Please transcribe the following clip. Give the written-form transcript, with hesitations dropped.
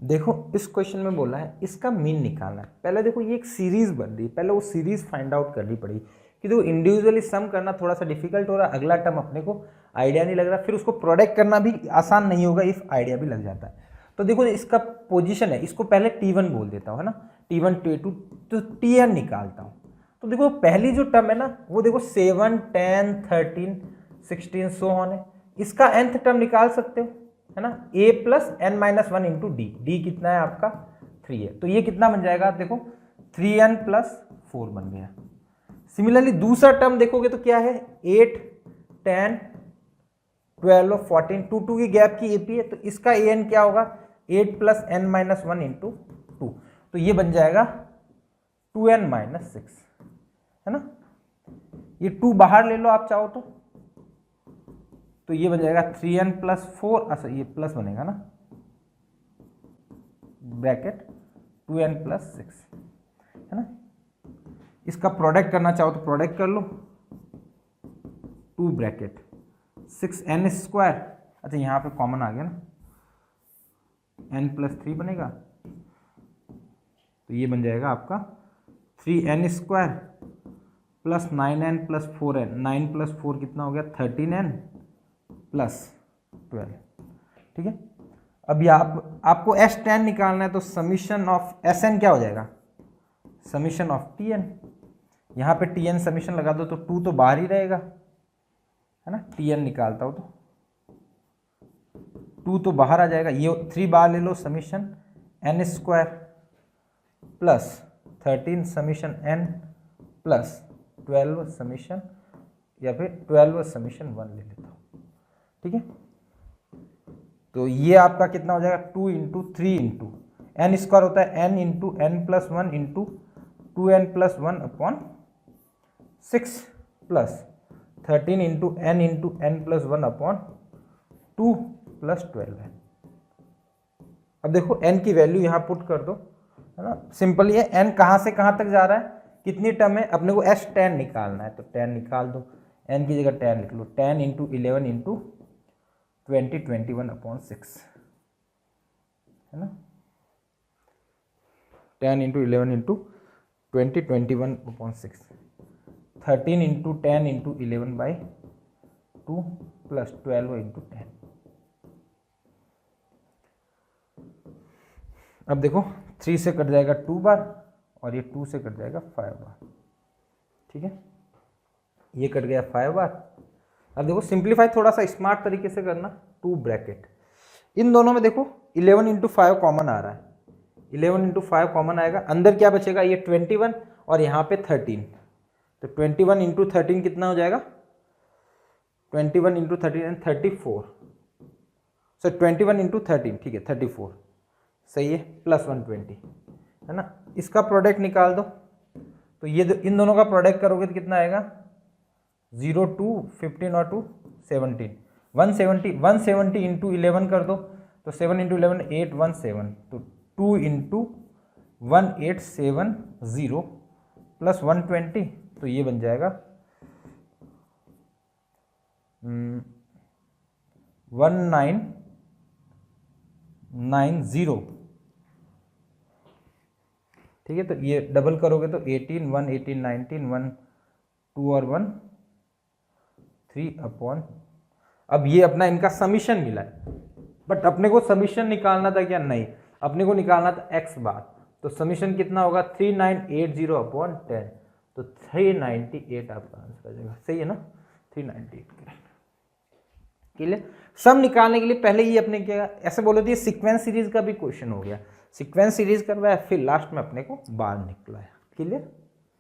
देखो इस क्वेश्चन में बोला है इसका मीन निकालना है। पहले देखो ये एक सीरीज बन रही है, पहले वो सीरीज फाइंड आउट करनी पड़ेगी कि देखो इंडिविजुअली सम करना थोड़ा सा डिफिकल्ट हो रहा है, अगला टर्म अपने को आइडिया नहीं लग रहा, फिर उसको प्रोडक्ट करना भी आसान नहीं होगा इफ आइडिया भी लग जाता है। तो देखो इसका पोजीशन है, इसको पहले T1 बोल देता हूँ, है ना, T1 T2, तो Tn निकालता हूँ। तो देखो पहली जो टर्म है ना वो देखो 7 10 13 16 सो ऑन है, इसका nth टर्म निकाल सकते हो, है ना, a plus n minus 1 into d, d कितना है आपका 3 है, तो ये कितना बन जाएगा देखो 3n प्लस 4 बन गया। सिमिलरली दूसरा टर्म देखोगे तो क्या है 8 10 12 और 14, 2 की गैप की एपी है, तो इसका an क्या होगा 8 प्लस एन माइनस 1 इंटू 2, तो ये बन जाएगा 2n माइनस 6, है ना, ये 2 बाहर ले लो आप चाहो तो ये बन जाएगा 3n प्लस 4, अच्छा ये प्लस बनेगा ना, ब्रैकेट 2n प्लस 6, है ना। इसका प्रोडक्ट करना चाहो तो प्रोडक्ट कर लो, 2 ब्रैकेट 6n स्क्वायर, अच्छा यहाँ पे कॉमन आ गया ना, n प्लस 3 बनेगा, तो ये बन जाएगा आपका 3n square plus 9n plus 4n, 9 plus 4 कितना हो गया 13n प्लस 12, ठीक है। अभी आपको S10 निकालना है, तो समीशन ऑफ Sn क्या हो जाएगा, समीशन ऑफ Tn, यहाँ पे Tn समीशन लगा दो तो 2 तो बाहर ही रहेगा, है ना, Tn निकालता हो तो 2 तो बाहर आ जाएगा, ये 3 बाहर ले लो, summation n square plus 13 summation n plus 12 summation, या फिर 12 समीशन 1 ले लेता हूँ, ठीक है। तो ये आपका कितना हो जाएगा 2 इंटू 3 इंटू एन स्क्वायर होता है n into n plus 1 into 2n plus 1 upon 6 plus 13 into n plus 1 upon 2 plus 12 है। अब देखो n की वैल्यू यहाँ पुट कर दो, है ना, सिंपल ये n कहाँ से कहाँ तक जा रहा है, कितनी टर्म है, अपने को S10 निकालना है, तो 10 निकाल दो, n की जगह 10 लिख लो, 10 इंटू 11 इंटू 21 अपॉन 6, है ना, 10 into 11 into 21 upon 6, 13 into 10 into 11 by 2 plus 12 into 10। अब देखो 3 से कट जाएगा 2 बार और ये 2 से कट जाएगा 5 बार, ठीक है, ये कट गया 5 बार। अब देखो सिंप्लीफाई थोड़ा सा स्मार्ट तरीके से करना, 2 ब्रैकेट, इन दोनों में देखो 11 इंटू 5 कॉमन आ रहा है, 11 इंटू 5 कॉमन आएगा, अंदर क्या बचेगा ये 21 और यहाँ पे 13, तो 21 इंटू 13 कितना हो जाएगा, 21 इंटू 13 34, सो 21 इंटू 13, ठीक है 34, सही है, प्लस 120, है ना। इसका प्रोडक्ट निकाल दो, तो ये इन दोनों का प्रोडक्ट करोगे तो कितना आएगा 0 2 15 और 2 17, 170 इंटू 11 कर दो, तो 7 इंटू 11 817, तो 2 इंटू 1870 प्लस 120, तो ये बन जाएगा 1990, ठीक है। तो ये डबल करोगे तो 18 1 18 19 1 2 और 1 3 अपॉन, अब ये अपना इनका समीशन मिला है, बट अपने को समीशन निकालना था क्या, नहीं, अपने को निकालना था x बार, तो समीशन कितना होगा 3980 अपॉन 10, तो 398 आपका आंसर आ जाएगा, सही है ना, 398। क्लियर। सम निकालने के लिए पहले ये अपने क्या ऐसे बोलो तो ये सीक्वेंस सीरीज का भी क्वेश्चन हो गया, सीक्वेंस सीरीज करवाया फिर लास्ट में अपने को बार निकला है। क्लियर।